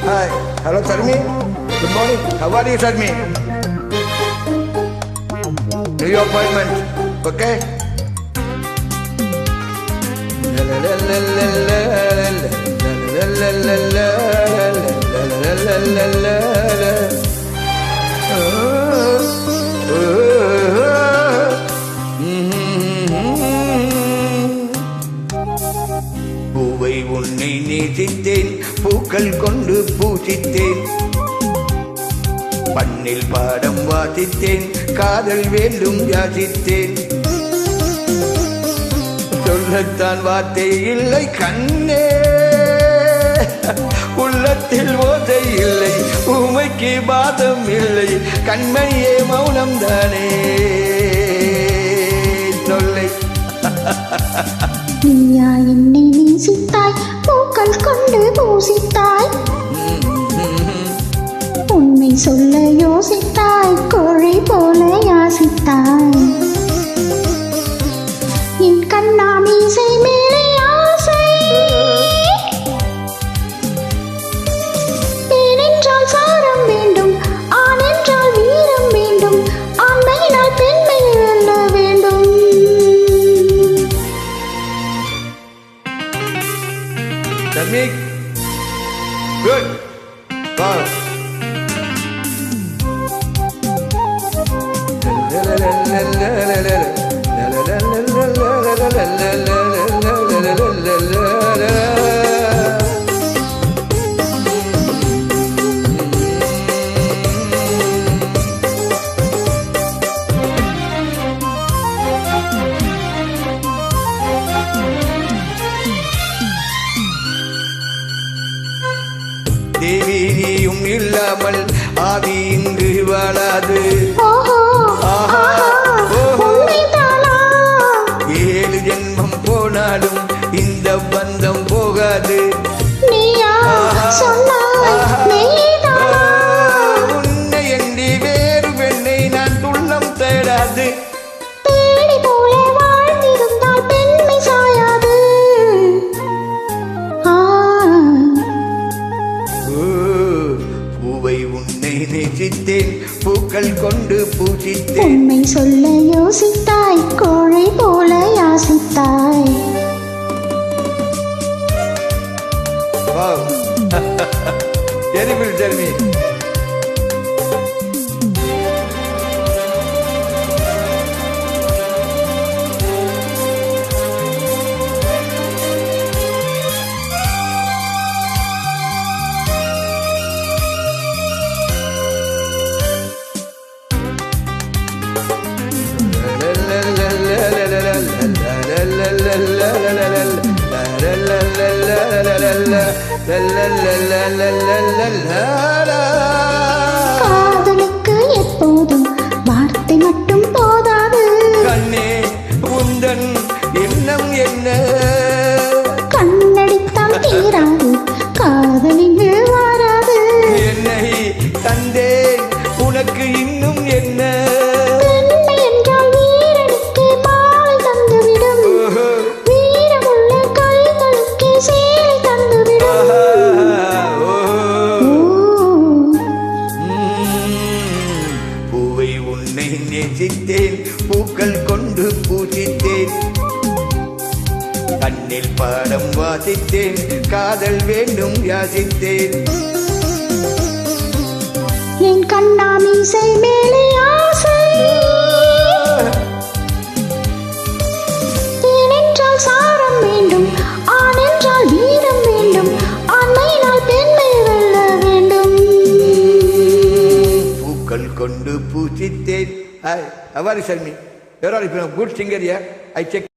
Hi. Hello, Sarmi. Good morning. How are you, Sarmi? New appointment. Okay? பூவை உன்னை நேசித்தேன், பூக்கள் கொண்டு பூசித்தேன், பண்ணில் பாடம் வாசித்தேன், காதல் வேண்டும் யாசித்தேன். சொல்லத்தான் வார்த்தை இல்லை கண்ணே, உள்ளத்தில் ஓசை இல்லை, உமைக்கு பாதம் இல்லை, கண்மணியே மௌனம் தானே சொல்லை. நீயா என்னை நேசித்தாய், பூக்கள் கொண்டு பூசித்தாய், உண்மை சொல்ல யோசித்தாய், கோழை போல யாசித்தாய். என் கண்ணா மீசை மேலே ஆசை, பெண் என்றால் சாரம் வேண்டும், ஆண் என்றால் வீரம் வேண்டும், ஆண்மையினால் பெண்மை வெல்ல வேண்டும். Samik, good, wow. தேவி நீயும் இல்லாமல் ஆவி இங்கு வாழாது. ஏழு ஜென்மம் போனாலும் இந்த பந்தம் போகாது. உன்னை எண்ணி வேறு பெண்ணை நான் துள்ளம் தேடாது. பூவை உன்னை நேசித்தேன், பூக்கள் கொண்டு பூசித்தேன், உண்மை சொல்ல யோசித்தாய், கோழை போல யாசித்தாய். Wow. Terrible, tell me. காதலுக்கு எப்போதும் வார்த்தை மட்டும் போதாது. கண்ணே உந்தன் எண்ணம் என்ன? கண்ணடித்தால் தீராது, காதலிங்கு வாராது. என்னை தந்தேன் உனக்கு இன்னும் என்ன? பெண்மை என்றால் வீரனுக்கு மாலை தந்துவிடும், வீரமுள்ள கைகளுக்கு சேலை தந்துவிடும். பூவை உன்னை நேசித்தேன், பூக்கள் கொண்டு பூசித்தேன், கண்ணில் பாடம் வாசித்தேன், காதல் வேண்டும் யாசித்தேன். என் கண்ணா மீசை மேலே ஆசை, பெண் என்றால் சாரம் வேண்டும், ஆண் என்றால் வீரம் வேண்டும், ஆண்மையினால் பெண்மை வெல்ல வேண்டும். பூக்கள் கொண்டு பூசித்தேன். Hi, how are you, Sharmi? You're all good singer, yeah? I check